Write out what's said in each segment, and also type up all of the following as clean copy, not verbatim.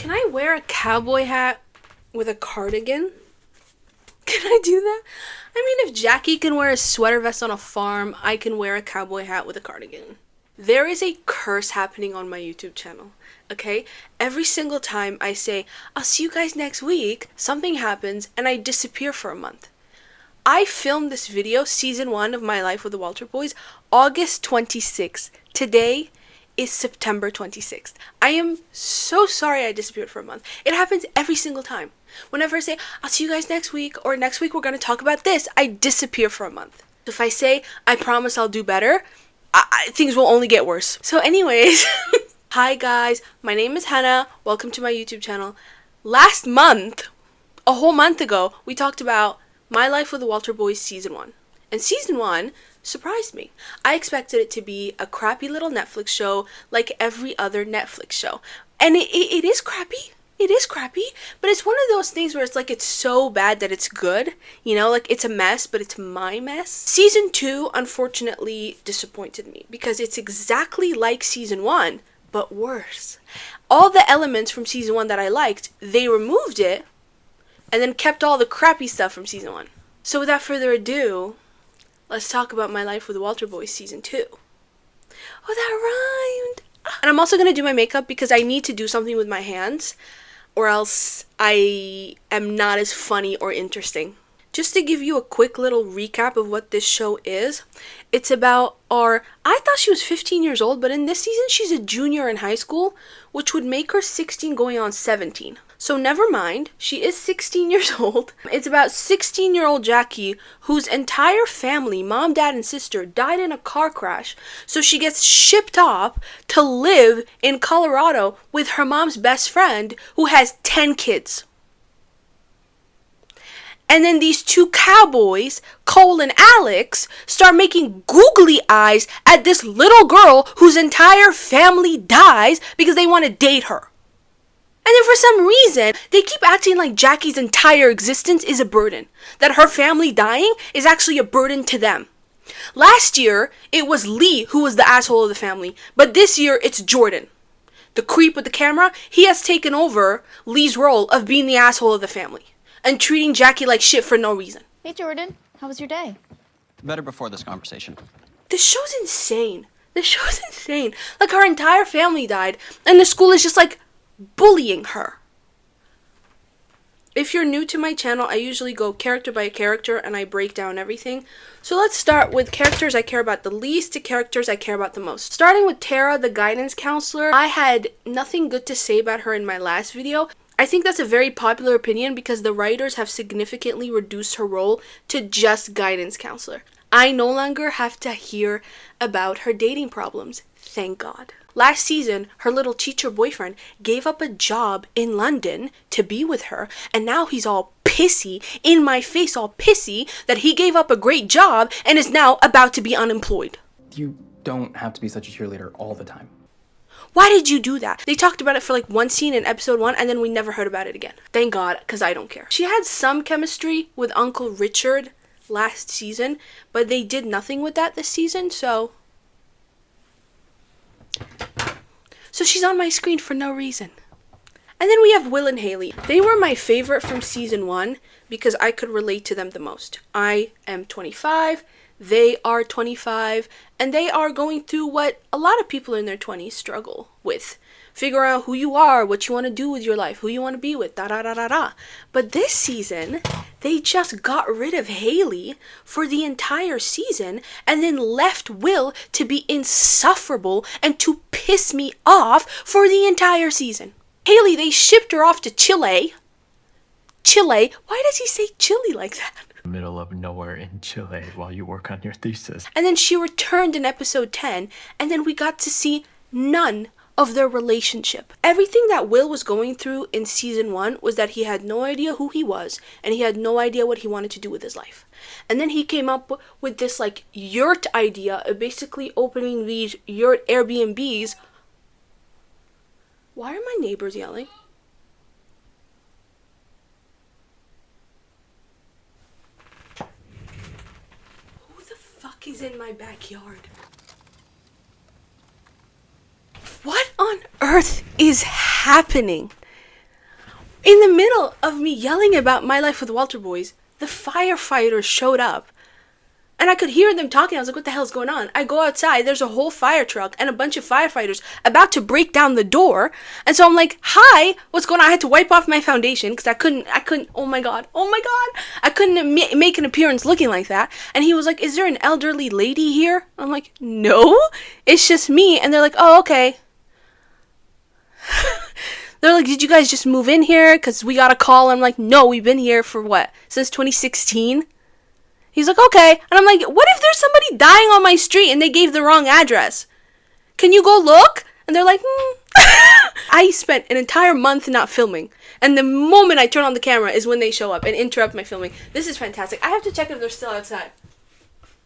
Can I wear a cowboy hat with a cardigan? Can I do that? I mean, if Jackie can wear a sweater vest on a farm, I can wear a cowboy hat with a cardigan. There is a curse happening on my YouTube channel, okay? Every single time I say, I'll see you guys next week, something happens and I disappear for a month. I filmed this video, season 1 of My Life with the Walter Boys, August 26th. Today is September 26th. I am so sorry I disappeared for a month. It happens every single time. Whenever I say, I'll see you guys next week, or next week we're going to talk about this, I disappear for a month. If I say, I promise I'll do better, things will only get worse. So anyways, hi guys, my name is Hannah. Welcome to my YouTube channel. Last month, a whole month ago, we talked about My Life with the Walter Boys season 1. And season 1 surprised me. I expected it to be a crappy little Netflix show like every other Netflix show. And it is crappy. It is crappy, but it's one of those things where it's like it's so bad that it's good. You know, like it's a mess, but it's my mess. Season 2, unfortunately, disappointed me because it's exactly like season 1, but worse. All the elements from season 1 that I liked, they removed it and then kept all the crappy stuff from season 1. So without further ado, let's talk about My Life with the Walter Boys season 2. Oh, that rhymed! And I'm also going to do my makeup because I need to do something with my hands, or else I am not as funny or interesting. Just to give you a quick little recap of what this show is, it's about I thought she was 15 years old, but in this season she's a junior in high school, which would make her 16 going on 17. So never mind, she is 16 years old. It's about 16-year-old Jackie, whose entire family, mom, dad, and sister, died in a car crash. So she gets shipped off to live in Colorado with her mom's best friend, who has 10 kids. And then these two cowboys, Cole and Alex, start making googly eyes at this little girl whose entire family dies because they want to date her. And then for some reason, they keep acting like Jackie's entire existence is a burden. That her family dying is actually a burden to them. Last year, it was Lee who was the asshole of the family. But this year, it's Jordan. The creep with the camera, he has taken over Lee's role of being the asshole of the family. And treating Jackie like shit for no reason. Hey Jordan, how was your day? Better before this conversation. This show's insane. This show's insane. Like, her entire family died, and the school is just like bullying her. If you're new to my channel, I usually go character by character and I break down everything. So let's start with characters I care about the least to characters I care about the most. Starting with Tara, the guidance counselor. I had nothing good to say about her in my last video. I think that's a very popular opinion because the writers have significantly reduced her role to just guidance counselor. I no longer have to hear about her dating problems, thank God. Last season, her little teacher boyfriend gave up a job in London to be with her, and now he's all pissy, in my face all pissy, that he gave up a great job and is now about to be unemployed. You don't have to be such a cheerleader all the time. Why did you do that? They talked about it for like one scene in episode 1 and then we never heard about it again. Thank God, because I don't care. She had some chemistry with Uncle Richard last season, but they did nothing with that this season, so she's on my screen for no reason. And then we have Will and Hayley. They were my favorite from season 1 because I could relate to them the most. I am 25, they are 25, and they are going through what a lot of people in their 20s struggle with. Figure out who you are, what you want to do with your life, who you want to be with, da-da-da-da-da. But this season, they just got rid of Hayley for the entire season and then left Will to be insufferable and to piss me off for the entire season. Hayley, they shipped her off to Chile. Chile? Why does he say Chile like that? Middle of nowhere in Chile while you work on your thesis. And then she returned in episode 10, and then we got to see none of their relationship. Everything that Will was going through in season 1 was that he had no idea who he was, and he had no idea what he wanted to do with his life. And then he came up with this like yurt idea of basically opening these yurt Airbnbs. Why are my neighbors yelling? Who the fuck is in my backyard? What on earth is happening? In the middle of me yelling about My Life with Walter Boys, the firefighters showed up. And I could hear them talking. I was like, what the hell's going on? I go outside. There's a whole fire truck and a bunch of firefighters about to break down the door. And so I'm like, hi, what's going on? I had to wipe off my foundation because I couldn't, oh my God. I couldn't make an appearance looking like that. And he was like, is there an elderly lady here? I'm like, no, it's just me. And they're like, oh, okay. They're like, did you guys just move in here? Because we got a call. I'm like, no, we've been here for what? Since 2016? He's like, okay. And I'm like, what if there's somebody dying on my street and they gave the wrong address? Can you go look? And they're like, I spent an entire month not filming. And the moment I turn on the camera is when they show up and interrupt my filming. This is fantastic. I have to check if they're still outside.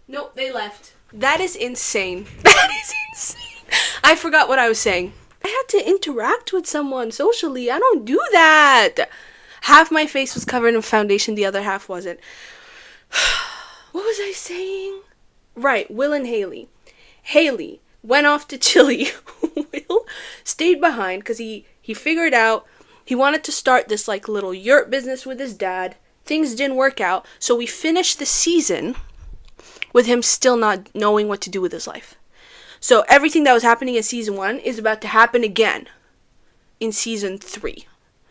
Nope, they left. That is insane. That is insane. I forgot what I was saying. I had to interact with someone socially. I don't do that. Half my face was covered in foundation. The other half wasn't. What was I saying? Right, Will and Hayley. Hayley went off to Chile. Will stayed behind because he figured out he wanted to start this like little yurt business with his dad. Things didn't work out, so we finished the season with him still not knowing what to do with his life. So everything that was happening in season 1 is about to happen again in season 3.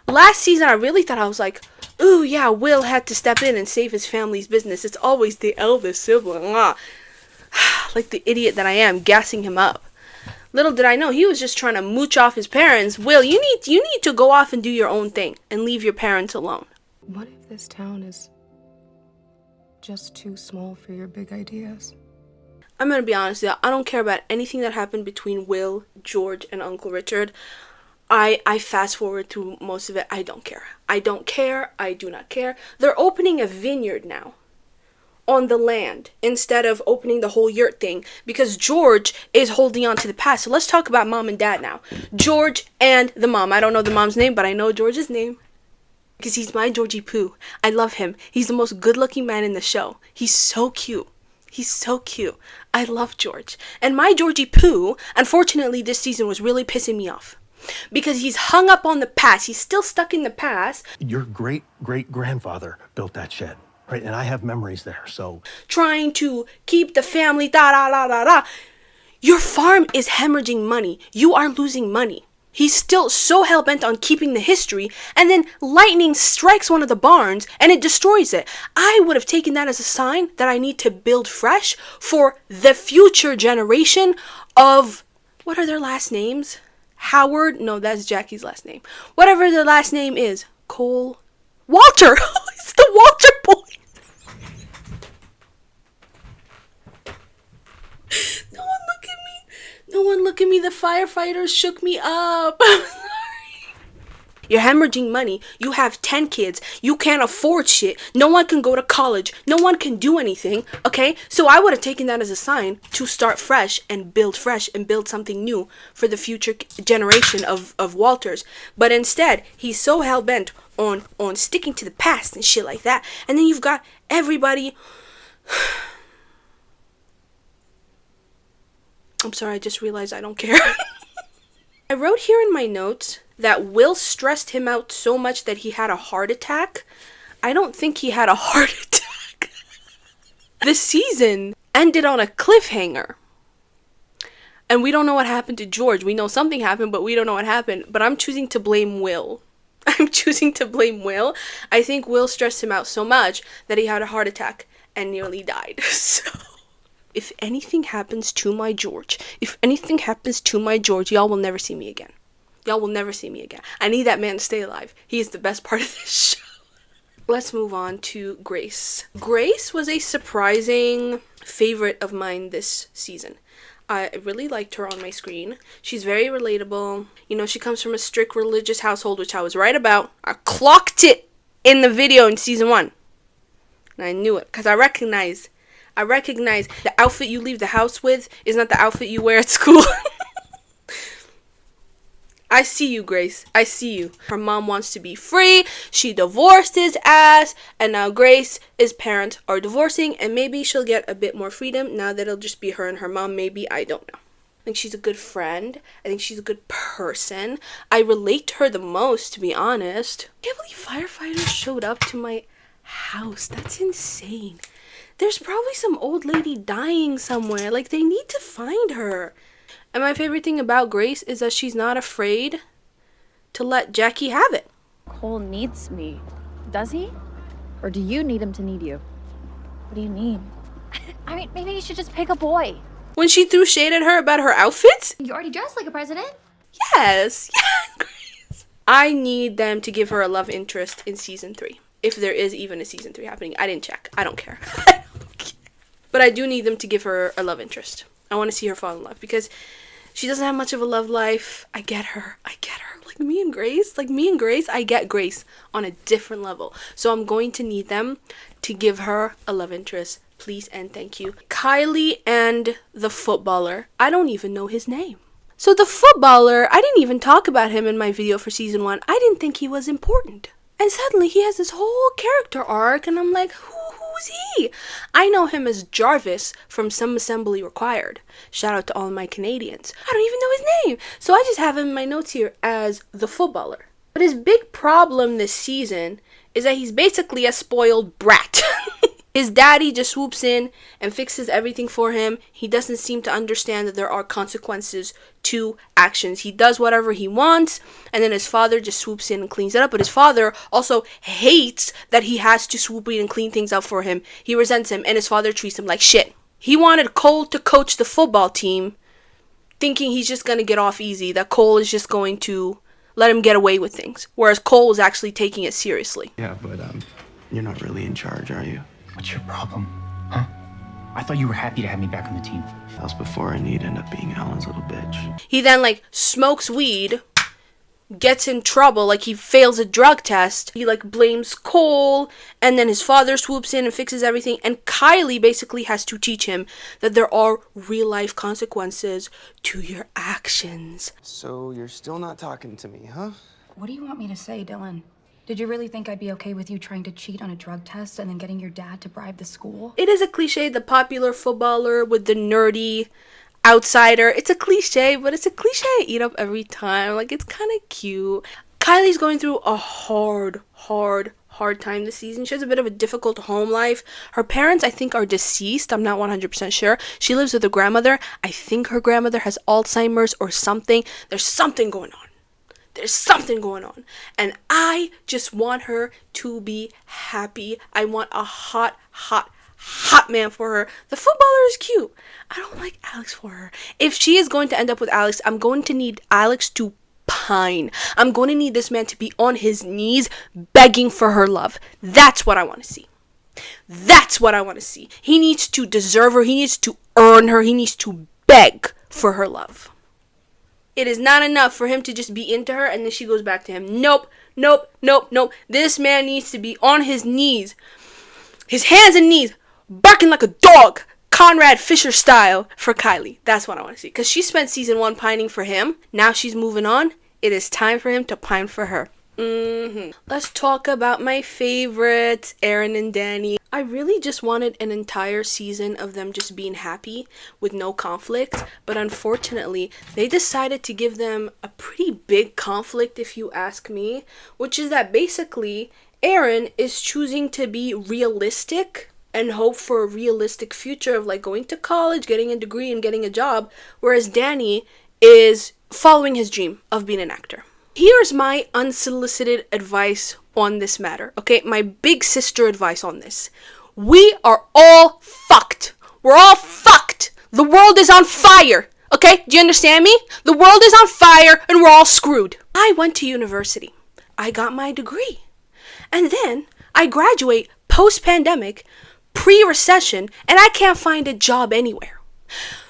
Last season, I really thought I was like, ooh, yeah, Will had to step in and save his family's business. It's always the eldest sibling. Like the idiot that I am, gassing him up. Little did I know, he was just trying to mooch off his parents. Will, you need to go off and do your own thing and leave your parents alone. What if this town is just too small for your big ideas? I'm going to be honest with you. I don't care about anything that happened between Will, George, and Uncle Richard. I fast forward through most of it. I don't care. I don't care. I do not care. They're opening a vineyard now on the land instead of opening the whole yurt thing because George is holding on to the past. So let's talk about mom and dad now. George and the mom. I don't know the mom's name, but I know George's name because he's my Georgie Pooh. I love him. He's the most good-looking man in the show. He's so cute. He's so cute. I love George. And my Georgie Pooh, unfortunately, this season was really pissing me off. Because he's hung up on the past. He's still stuck in the past. Your great-great-grandfather built that shed, right? And I have memories there, so... Trying to keep the family, da-da-da-da-da. Your farm is hemorrhaging money. You are losing money. He's still so hell-bent on keeping the history, and then lightning strikes one of the barns, and it destroys it. I would have taken that as a sign that I need to build fresh for the future generation of... What are their last names? Howard? No, that's Jackie's last name. Whatever their last name is. Cole? Walter! It's the Walter boys! No one look at me. No one look at me. The firefighters shook me up. I'm sorry. You're hemorrhaging money. You have 10 kids. You can't afford shit. No one can go to college. No one can do anything. Okay? So I would have taken that as a sign to start fresh and build something new for the future generation of Walters. But instead, he's so hell-bent on sticking to the past and shit like that. And then you've got everybody... I'm sorry, I just realized I don't care. I wrote here in my notes that Will stressed him out so much that he had a heart attack. I don't think he had a heart attack. The season ended on a cliffhanger. And we don't know what happened to George. We know something happened, but we don't know what happened. But I'm choosing to blame Will. I think Will stressed him out so much that he had a heart attack and nearly died. So... If anything happens to my George, y'all will never see me again. I need that man to stay alive. He is the best part of this show. Let's move on to Grace. Grace was a surprising favorite of mine this season. I really liked her on my screen. She's very relatable. You know, she comes from a strict religious household, which I was right about. I clocked it in the video in season 1. And I knew it, because I recognize the outfit you leave the house with is not the outfit you wear at school. I see you, Grace. I see you. Her mom wants to be free. She divorced his ass. And now Grace's parents are divorcing. And maybe she'll get a bit more freedom now that it'll just be her and her mom. Maybe. I don't know. I think she's a good friend. I think she's a good person. I relate to her the most, to be honest. I can't believe firefighters showed up to my house. That's insane. There's probably some old lady dying somewhere. Like, they need to find her. And my favorite thing about Grace is that she's not afraid to let Jackie have it. Cole needs me. Does he? Or do you need him to need you? What do you mean? I mean, maybe you should just pick a boy. When she threw shade at her about her outfits? You already dressed like a president. Yes. Yeah, Grace. I need them to give her a love interest in season 3. If there is even a season 3 happening. I didn't check. I don't care. But I do need them to give her a love interest. I want to see her fall in love because she doesn't have much of a love life. I get her. Like me and Grace, I get Grace on a different level. So I'm going to need them to give her a love interest. Please and thank you. Kylie and the footballer. I don't even know his name. So the footballer, I didn't even talk about him in my video for season 1. I didn't think he was important. And suddenly he has this whole character arc and I'm like, who's he? I know him as Jarvis from Some Assembly Required. Shout out to all of my Canadians. I don't even know his name. So I just have him in my notes here as the footballer. But his big problem this season is that he's basically a spoiled brat. His daddy just swoops in and fixes everything for him. He doesn't seem to understand that there are consequences to actions. He does whatever he wants, and then his father just swoops in and cleans it up. But his father also hates that he has to swoop in and clean things up for him. He resents him, and his father treats him like shit. He wanted Cole to coach the football team, thinking he's just going to get off easy, that Cole is just going to let him get away with things, whereas Cole is actually taking it seriously. Yeah, but you're not really in charge, are you? What's your problem? Huh? I thought you were happy to have me back on the team. That was before I need end up being Alan's little bitch. He then smokes weed, gets in trouble, he fails a drug test. He blames Cole, and then his father swoops in and fixes everything. And Kylie basically has to teach him that there are real life consequences to your actions. So you're still not talking to me, huh? What do you want me to say, Dylan? Did you really think I'd be okay with you trying to cheat on a drug test and then getting your dad to bribe the school? It is a cliche, the popular footballer with the nerdy outsider. It's a cliche, but it's a cliche I eat up every time. It's kind of cute. Kylie's going through a hard time this season. She has a bit of a difficult home life. Her parents, I think, are deceased. I'm not 100% sure. She lives with her grandmother. I think her grandmother has Alzheimer's or something. There's something going on. And I just want her to be happy. I want a hot man for her. The footballer is cute. I don't like Alex for her. If she is going to end up with Alex, I'm going to need Alex to pine. I'm going to need this man to be on his knees begging for her love. That's what I want to see. He needs to deserve her. He needs to earn her. He needs to beg for her love. It is not enough for him to just be into her and then she goes back to him. Nope. This man needs to be on his knees, his hands and knees, barking like a dog, Conrad Fisher style, for Kylie. That's what I want to see. Because she spent season 1 pining for him. Now she's moving on. It is time for him to pine for her. Let's talk about my favorites, Erin and Danny. I really just wanted an entire season of them just being happy with no conflict, but unfortunately, they decided to give them a pretty big conflict, if you ask me, which is that basically Erin is choosing to be realistic and hope for a realistic future of going to college, getting a degree, and getting a job, whereas Danny is following his dream of being an actor. Here's my unsolicited advice on this matter, okay? My big sister advice on this. We are all fucked. We're all fucked. The world is on fire, okay? Do you understand me? The world is on fire and we're all screwed. I went to university. I got my degree. And then I graduate post-pandemic, pre-recession, and I can't find a job anywhere.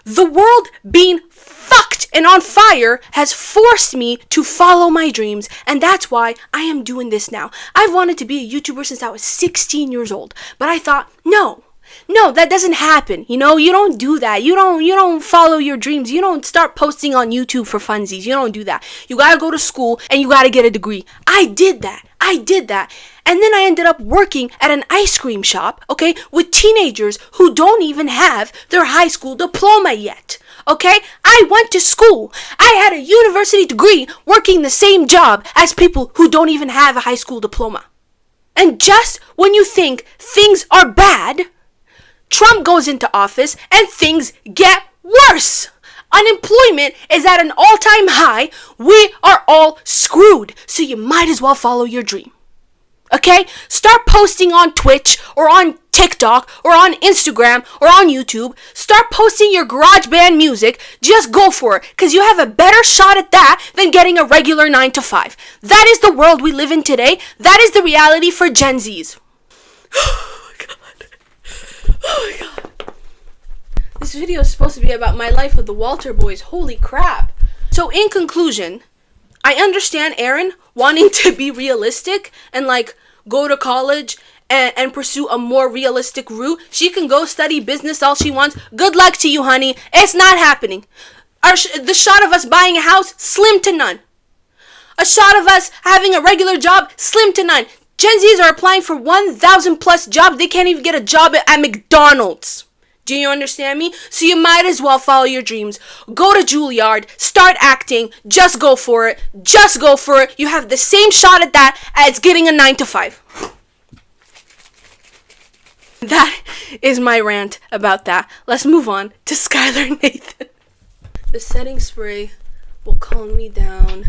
The world being fucked and on fire has forced me to follow my dreams, and that's why I am doing this now. I've wanted to be a YouTuber since I was 16 years old, but I thought, no, that doesn't happen. You don't do that. You don't follow your dreams. You don't start posting on YouTube for funsies. You don't do that. You gotta go to school and you gotta get a degree. I did that. And then I ended up working at an ice cream shop, okay, with teenagers who don't even have their high school diploma yet. okay? I went to school. I had a university degree working the same job as people who don't even have a high school diploma. And just when you think things are bad, Trump goes into office and things get worse. Unemployment is at an all-time high. We are all screwed. So you might as well follow your dream. Okay? Start posting on Twitch or on TikTok or on Instagram or on YouTube. Start posting your GarageBand music. Just go for it, because you have a better shot at that than getting a regular 9 to 5. That is the world we live in today. That is the reality for Gen Zs. Oh my god. Oh my god. This video is supposed to be about my life with the Walter boys. Holy crap. So in conclusion, I understand Erin wanting to be realistic and like go to college and pursue a more realistic route. She can go study business all she wants. Good luck to you, honey. It's not happening. The shot of us buying a house, slim to none. A shot of us having a regular job, slim to none. Gen Zs are applying for 1,000 plus jobs. They can't even get a job at McDonald's. Do you understand me? So you might as well follow your dreams. Go to Juilliard. Start acting. Just go for it. Just go for it. You have the same shot at that as getting a 9 to 5. That is my rant about that. Let's move on to Skyler and Nathan. The setting spray will calm me down.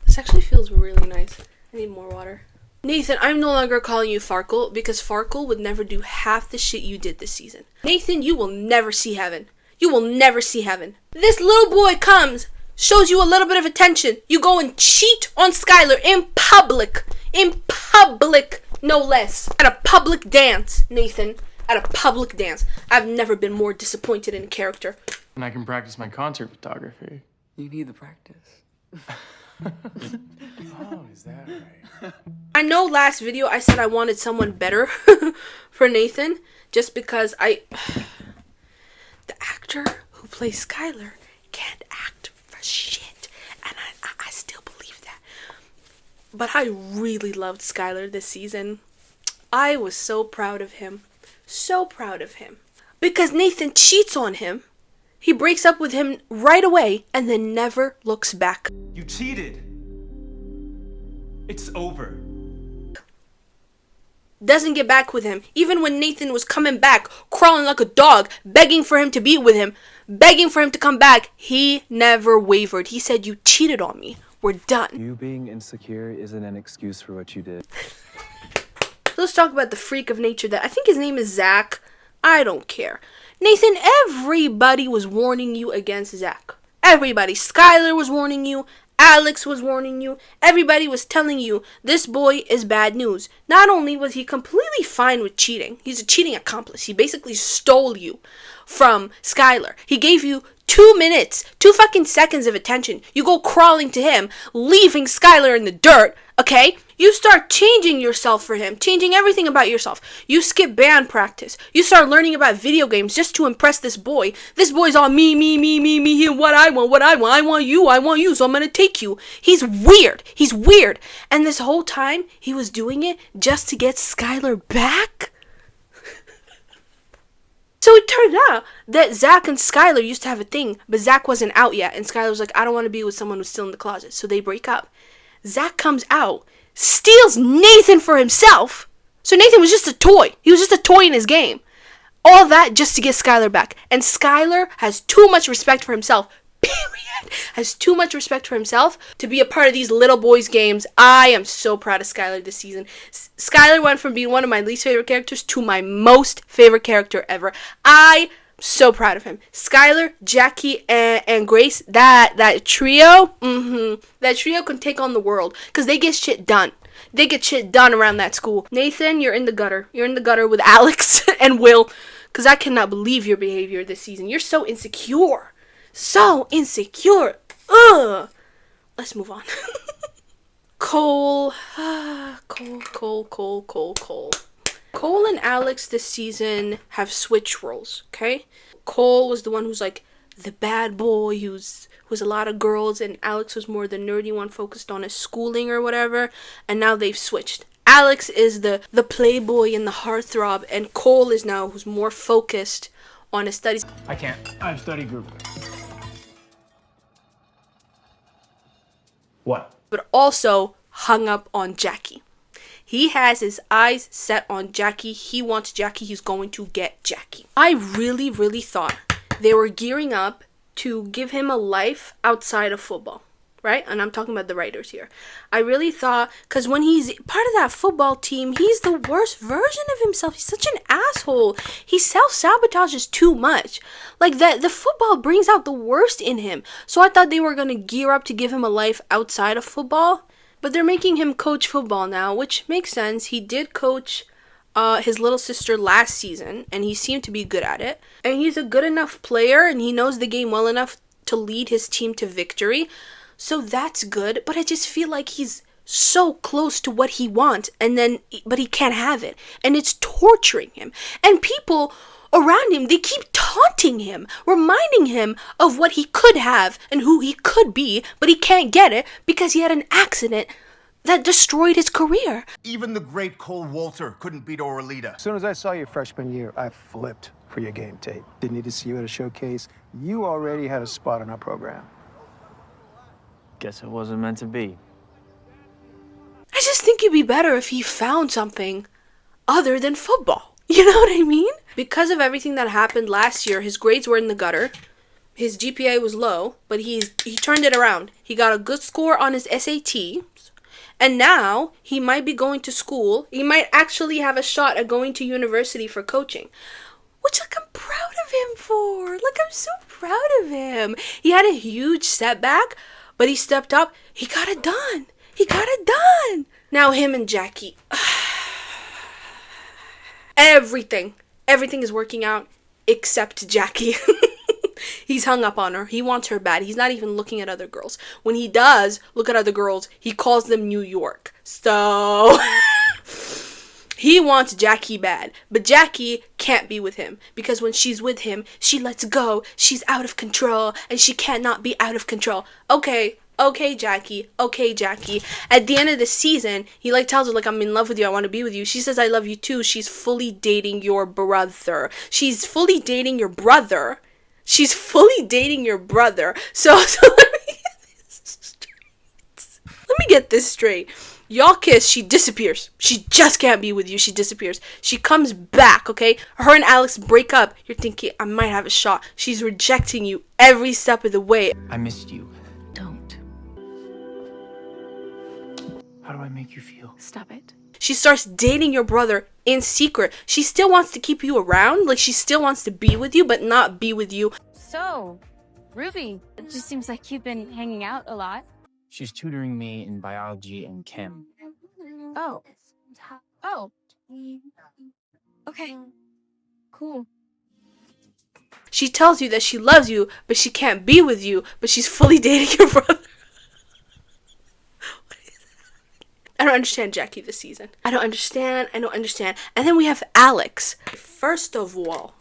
This actually feels really nice. I need more water. Nathan, I'm no longer calling you Farkle, because Farkle would never do half the shit you did this season. Nathan, you will never see heaven. You will never see heaven. This little boy comes, shows you a little bit of attention. You go and cheat on Skyler in public. In public, no less. At a public dance, Nathan. At a public dance. I've never been more disappointed in a character. And I can practice my concert photography. You need the practice. Oh, is that right? I know last video I said I wanted someone better for Nathan, just because the actor who plays Skyler can't act for shit, and I still believe that. But I really loved Skyler this season. I was so proud of him. So proud of him. Because Nathan cheats on him. He breaks up with him right away and then never looks back. You cheated. It's over. Doesn't get back with him. Even when Nathan was coming back, crawling like a dog, begging for him to be with him, begging for him to come back, he never wavered. He said, "You cheated on me. We're done." You being insecure isn't an excuse for what you did. Let's talk about the freak of nature that I think his name is Zach. I don't care. Nathan, everybody was warning you against Zach. Everybody. Skyler was warning you. Alex was warning you. Everybody was telling you this boy is bad news. Not only was he completely fine with cheating, he's a cheating accomplice. He basically stole you from Skyler. He gave you 2 minutes, 2 fucking seconds of attention. You go crawling to him, leaving Skyler in the dirt, okay? You start changing yourself for him, changing everything about yourself. You skip band practice. You start learning about video games just to impress this boy. This boy's all me, and what I want. I want you, so I'm gonna take you. He's weird. He's weird. And this whole time, he was doing it just to get Skyler back? So it turned out that Zach and Skyler used to have a thing, but Zach wasn't out yet, and Skyler was like, I don't want to be with someone who's still in the closet. So they break up. Zach comes out, steals Nathan for himself. So Nathan was just a toy. He was just a toy in his game. All that just to get Skyler back. And Skyler has too much respect for himself. Period. Has too much respect for himself to be a part of these little boys' games. I am so proud of Skyler this season. Skyler went from being one of my least favorite characters to my most favorite character ever. I'm so proud of him. Skyler, Jackie, and Grace, that trio, that trio can take on the world because they get shit done. They get shit done around that school. Nathan, you're in the gutter. You're in the gutter with Alex and Will, because I cannot believe your behavior this season. You're so insecure. So insecure. Ugh. Let's move on. Cole and Alex this season have switched roles, okay? Cole was the one who's like the bad boy who's a lot of girls, and Alex was more the nerdy one focused on his schooling or whatever, and now they've switched. Alex is the playboy and the heartthrob, and Cole is now who's more focused on his studies. I can't. I have study group. What? But also hung up on Jackie. He has his eyes set on Jackie. He wants Jackie. He's going to get Jackie. I really, really thought they were gearing up to give him a life outside of football, right? And I'm talking about the writers here. I really thought, because when he's part of that football team, he's the worst version of himself. He's such an asshole. He self-sabotages too much. Like, the football brings out the worst in him. So I thought they were going to gear up to give him a life outside of football. But they're making him coach football now, which makes sense. He did coach his little sister last season, and he seemed to be good at it. And he's a good enough player, and he knows the game well enough to lead his team to victory. So that's good, but I just feel like he's so close to what he wants, but he can't have it. And it's torturing him. And people around him, they keep taunting him, reminding him of what he could have and who he could be, but he can't get it because he had an accident that destroyed his career. Even the great Cole Walter couldn't beat Oralita. As soon as I saw you freshman year, I flipped for your game tape. Didn't need to see you at a showcase. You already had a spot in our program. Guess it wasn't meant to be. I just think it'd be better if he found something other than football. You know what I mean? Because of everything that happened last year, his grades were in the gutter. His GPA was low, but he turned it around. He got a good score on his SATs. And now he might be going to school. He might actually have a shot at going to university for coaching. Which, like, I'm proud of him for. Like, I'm so proud of him. He had a huge setback, but he stepped up. He got it done. He got it done. Now him and Jackie. Everything is working out except Jackie. He's hung up on her. He wants her bad. He's not even looking at other girls. When he does look at other girls, he calls them New York. So he wants Jackie bad. But Jackie can't be with him because when she's with him, she lets go. She's out of control and she cannot be out of control. Okay, Jackie. At the end of the season, he tells her, I'm in love with you. I want to be with you. She says, I love you too. She's fully dating your brother. She's fully dating your brother. So let me get this straight. Let me get this straight. Y'all kiss, she disappears. She just can't be with you. She disappears. She comes back, okay? Her and Alex break up. You're thinking, I might have a shot. She's rejecting you every step of the way. I missed you. Don't. How do I make you feel? Stop it. She starts dating your brother in secret. She still wants to keep you around. She still wants to be with you, but not be with you. So, Ruby, it just seems like you've been hanging out a lot. She's tutoring me in biology and chem. Oh. Okay. Cool. She tells you that she loves you, but she can't be with you, but she's fully dating your brother. I don't understand Jackie this season. I don't understand. And then we have Alex. First of all,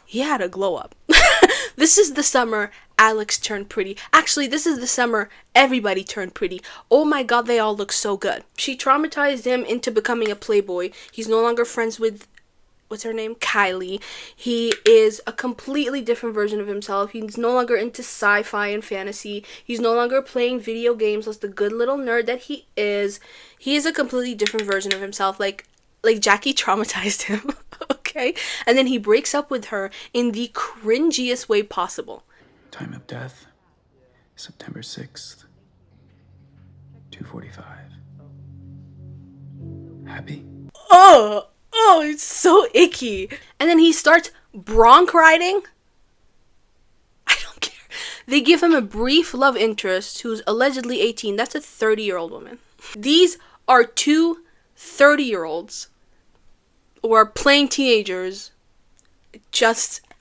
he had a glow up. This is the summer Alex turned pretty. Actually, this is the summer everybody turned pretty. Oh my god, they all look so good. She traumatized him into becoming a playboy. He's no longer friends with, what's her name? Kylie. He is a completely different version of himself. He's no longer into sci-fi and fantasy. He's no longer playing video games as the good little nerd that he is. He is a completely different version of himself. Like Jackie traumatized him. Okay? And then he breaks up with her in the cringiest way possible. Time of death, September 6th, 2:45. Happy? Oh, it's so icky. And then he starts bronc riding. I don't care. They give him a brief love interest who's allegedly 18. That's a 30-year-old woman. These are two 30-year-olds who are playing teenagers.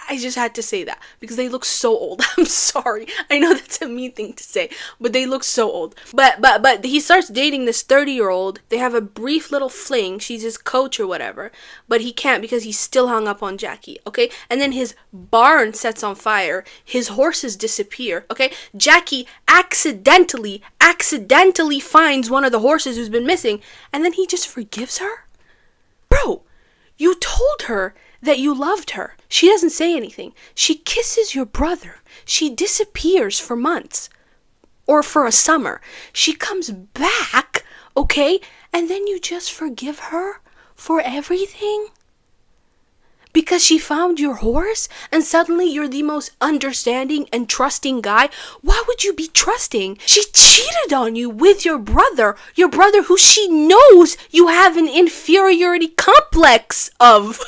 I just had to say that because they look so old. I'm sorry. I know that's a mean thing to say, but they look so old. But he starts dating this 30-year-old. They have a brief little fling. She's his coach or whatever, but he can't because he's still hung up on Jackie, okay? And then his barn sets on fire. His horses disappear, okay? Jackie accidentally finds one of the horses who's been missing, and then he just forgives her? Bro, you told her that you loved her. She doesn't say anything. She kisses your brother. She disappears for months or for a summer. She comes back, okay? And then you just forgive her for everything? Because she found your horse and suddenly you're the most understanding and trusting guy? Why would you be trusting? She cheated on you with your brother who she knows you have an inferiority complex of.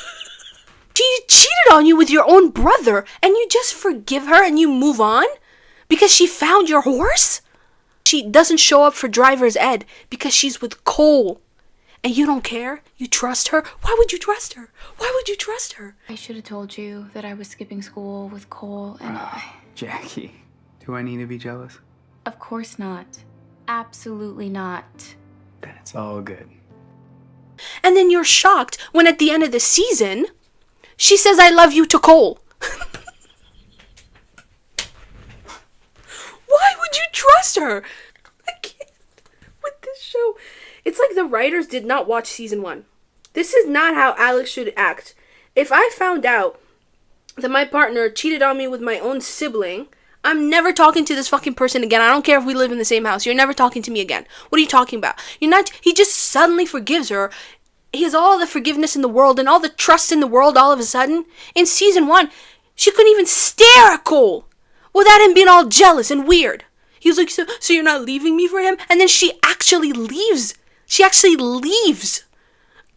She cheated on you with your own brother and you just forgive her and you move on? Because she found your horse? She doesn't show up for driver's ed because she's with Cole. And you don't care? You trust her? Why would you trust her? Why would you trust her? I should have told you that I was skipping school with Cole and Jackie, do I need to be jealous? Of course not. Absolutely not. Then it's all good. And then you're shocked when at the end of the season, she says, I love you to Cole. Why would you trust her? I can't with this show. It's like the writers did not watch season 1. This is not how Alex should act. If I found out that my partner cheated on me with my own sibling, I'm never talking to this fucking person again. I don't care if we live in the same house. You're never talking to me again. What are you talking about? He just suddenly forgives her. He has all the forgiveness in the world and all the trust in the world all of a sudden. In season 1, she couldn't even stare at Cole without him being all jealous and weird. He was like, so you're not leaving me for him? And then she actually leaves. She actually leaves,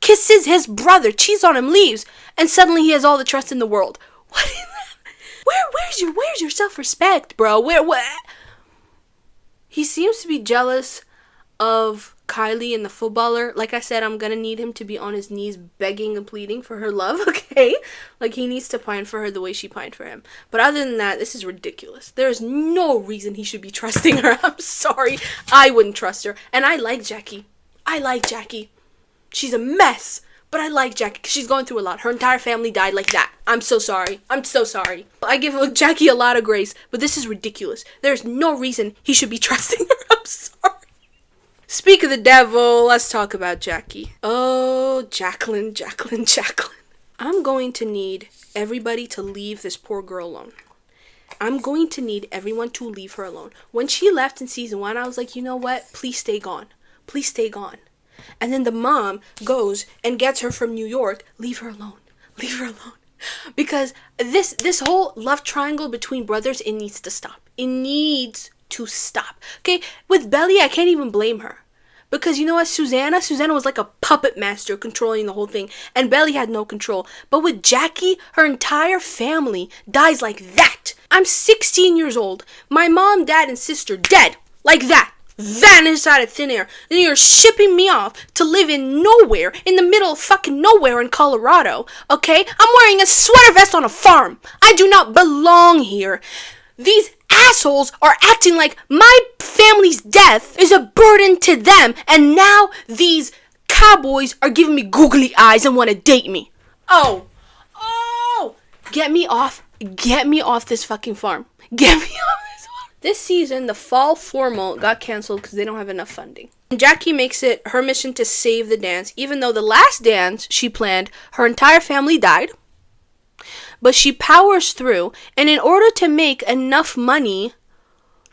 kisses his brother, cheats on him, leaves, and suddenly he has all the trust in the world. What is that? Where's your self-respect, bro? What? He seems to be jealous of Kylie and the footballer. Like I said, I'm gonna need him to be on his knees begging and pleading for her love, okay? Like he needs to pine for her the way she pined for him. But other than that, this is ridiculous. There's no reason he should be trusting her. I'm sorry. I wouldn't trust her. And I like Jackie. She's a mess, but I like Jackie because she's going through a lot. Her entire family died like that. I'm so sorry. I give Jackie a lot of grace, but this is ridiculous. There's no reason he should be trusting her. I'm sorry. Speak of the devil, let's talk about Jackie. Oh, Jacqueline. I'm going to need everybody to leave this poor girl alone. I'm going to need everyone to leave her alone. When she left in season 1, I was like, you know what? Please stay gone. And then the mom goes and gets her from New York. Leave her alone. Because this whole love triangle between brothers, it needs to stop. Okay, with Belly, I can't even blame her. Because you know what, Susanna was like a puppet master controlling the whole thing. And Belly had no control. But with Jackie, her entire family dies like that. I'm 16 years old. My mom, dad, and sister dead. Like that. Vanished out of thin air. Then you're shipping me off to live in nowhere, in the middle of fucking nowhere in Colorado, okay? I'm wearing a sweater vest on a farm. I do not belong here. These assholes are acting like my family's death is a burden to them, and now these cowboys are giving me googly eyes and want to date me. Oh, get me off this fucking farm. Get me off this farm. This season, the fall formal got canceled because they don't have enough funding. And Jackie makes it her mission to save the dance, even though the last dance she planned, her entire family died. But she powers through, and in order to make enough money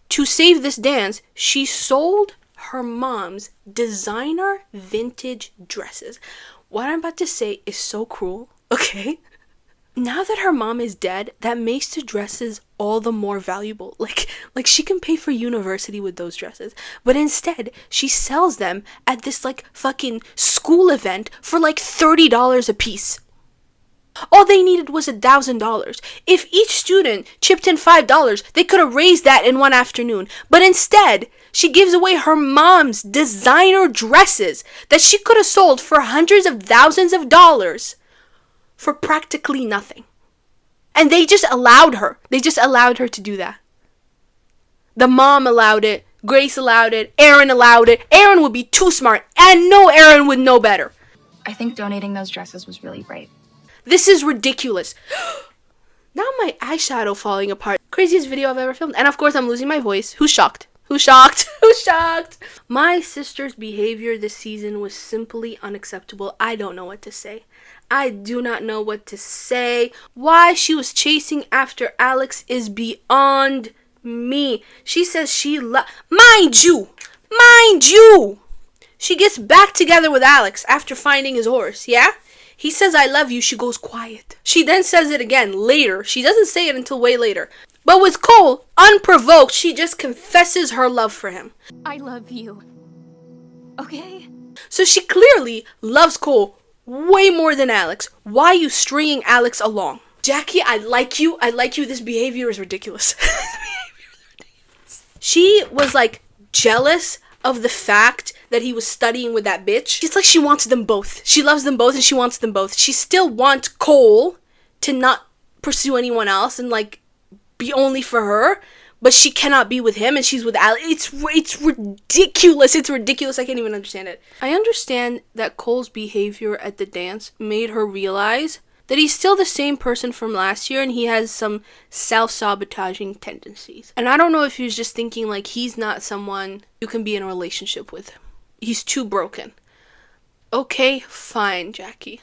to save this dance, she sold her mom's designer vintage dresses. What I'm about to say is so cruel, okay? Now that her mom is dead, that makes the dresses all the more valuable. Like she can pay for university with those dresses. But instead, she sells them at this like fucking school event for like $30 a piece. All they needed was $1,000. If each student chipped in $5, they could have raised that in one afternoon. But instead, she gives away her mom's designer dresses that she could have sold for hundreds of thousands of dollars for practically nothing. And they just allowed her. They just allowed her to do that. The mom allowed it. Grace allowed it. Erin allowed it. Erin would be too smart. And no, Erin would know better. I think donating those dresses was really brave. This is ridiculous. Now my eyeshadow falling apart. Craziest video I've ever filmed. And of course I'm losing my voice. Who's shocked? Who's shocked? Who's shocked? My sister's behavior this season was simply unacceptable. I don't know what to say. I do not know what to say. Why she was chasing after Alex is beyond me. She says mind you, she gets back together with Alex after finding his horse, yeah? He says, I love you. She goes quiet. She then says it again later. She doesn't say it until way later. But with Cole, unprovoked, she just confesses her love for him. I love you. Okay? So she clearly loves Cole way more than Alex. Why are you stringing Alex along? Jackie, I like you. This behavior is ridiculous. She was like jealous of the fact that he was studying with that bitch. It's like she wants them both. She loves them both and she wants them both. She still wants Cole to not pursue anyone else and like be only for her, but she cannot be with him and she's with Alex. It's ridiculous. It's ridiculous. I can't even understand it. I understand that Cole's behavior at the dance made her realize that he's still the same person from last year and he has some self-sabotaging tendencies. And I don't know if he was just thinking like he's not someone you can be in a relationship with. He's too broken. Okay, fine, Jackie.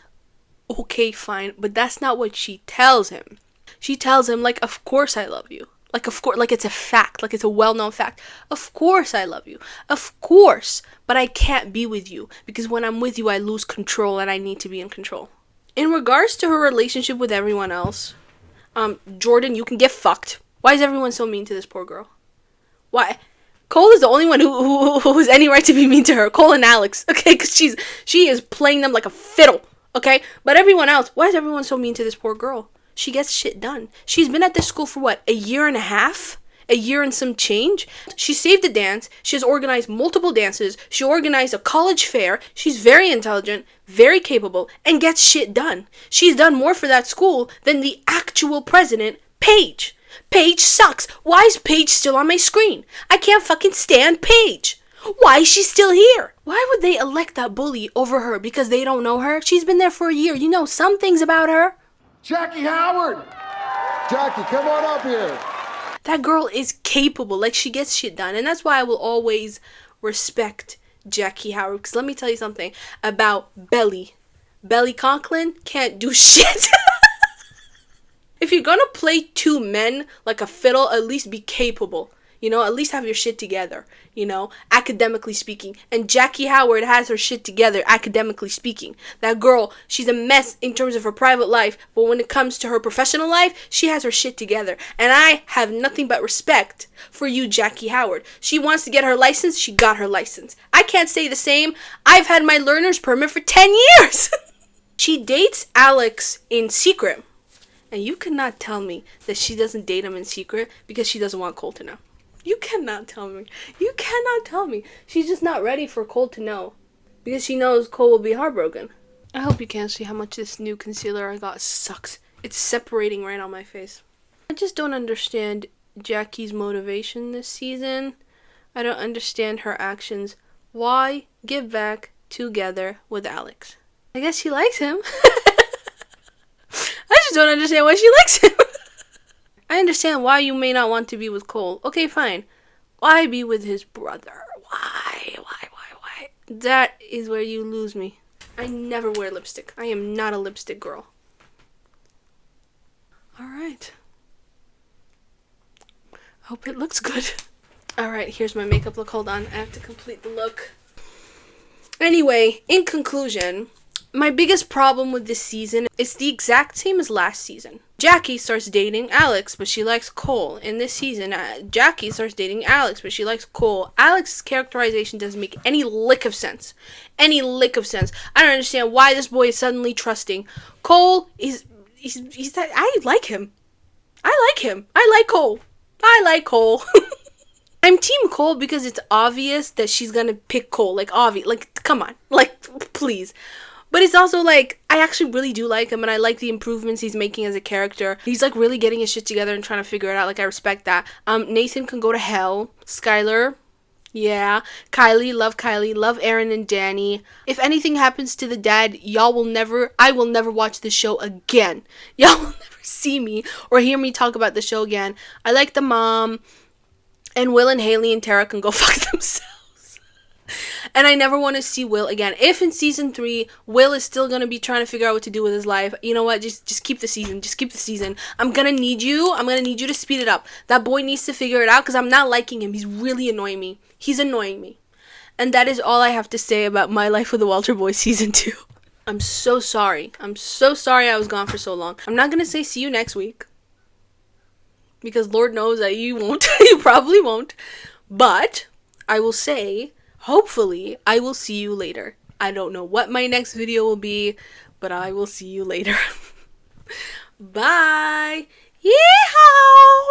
Okay, fine. But that's not what she tells him. She tells him like, of course I love you. Like, of course, like it's a fact. Like it's a well-known fact. Of course I love you. Of course. But I can't be with you because when I'm with you, I lose control and I need to be in control. In regards to her relationship with everyone else, Jordan, you can get fucked. Why is everyone so mean to this poor girl? Why? Cole is the only one who has any right to be mean to her. Cole and Alex, okay? Because she is playing them like a fiddle, okay? But everyone else, why is everyone so mean to this poor girl? She gets shit done. She's been at this school for what, a year and a half? A year and some change? She saved a dance. She has organized multiple dances. She organized a college fair. She's very intelligent, very capable, and gets shit done. She's done more for that school than the actual president, Paige. Paige sucks. Why is Paige still on my screen? I can't fucking stand Paige. Why is she still here? Why would they elect that bully over her because they don't know her? She's been there for a year. You know some things about her. Jackie Howard! Jackie, come on up here. That girl is capable. Like, she gets shit done. And that's why I will always respect Jackie Howard. Because let me tell you something about Belly. Belly Conklin can't do shit. If you're gonna play two men like a fiddle, at least be capable. You know, at least have your shit together, you know, academically speaking. And Jackie Howard has her shit together, academically speaking. That girl, she's a mess in terms of her private life, but when it comes to her professional life, she has her shit together. And I have nothing but respect for you, Jackie Howard. She wants to get her license, she got her license. I can't say the same. I've had my learner's permit for 10 years. She dates Alex in secret. And you cannot tell me that she doesn't date him in secret because she doesn't want Cole to know. You cannot tell me. You cannot tell me. She's just not ready for Cole to know. Because she knows Cole will be heartbroken. I hope you can't see how much this new concealer I got sucks. It's separating right on my face. I just don't understand Jackie's motivation this season. I don't understand her actions. Why get back together with Alex? I guess she likes him. I just don't understand why she likes him. I understand why you may not want to be with Cole. Okay, fine. Why be with his brother? Why? That is where you lose me. I never wear lipstick. I am not a lipstick girl. Alright. Hope it looks good. Alright, here's my makeup look. Hold on. I have to complete the look. Anyway, in conclusion, my biggest problem with this season is the exact same as last season. Jackie starts dating Alex, but she likes Cole. In this season, Jackie starts dating Alex, but she likes Cole. Alex's characterization doesn't make any lick of sense. I don't understand why this boy is suddenly trusting. Cole he's that, I like him. I like Cole. I'm team Cole because it's obvious that she's gonna pick Cole. Like, obvious. Like, come on. Like, please. But it's also like, I actually really do like him and I like the improvements he's making as a character. He's like really getting his shit together and trying to figure it out. Like, I respect that. Nathan can go to hell. Skyler, yeah. Kylie, love Erin and Danny. If anything happens to the dad, I will never watch the show again. Y'all will never see me or hear me talk about the show again. I like the mom. And Will and Hayley and Tara can go fuck themselves. And I never want to see Will again. If in season 3, Will is still going to be trying to figure out what to do with his life, you know what? Just keep the season. Just keep the season. I'm going to need you. I'm going to need you to speed it up. That boy needs to figure it out because I'm not liking him. He's really annoying me. He's annoying me. And that is all I have to say about My Life with the Walter Boy season 2. I'm so sorry. I'm so sorry I was gone for so long. I'm not going to say see you next week. Because Lord knows that you won't. You probably won't. But I will say, hopefully, I will see you later. I don't know what my next video will be, but I will see you later. Bye. Yeehaw!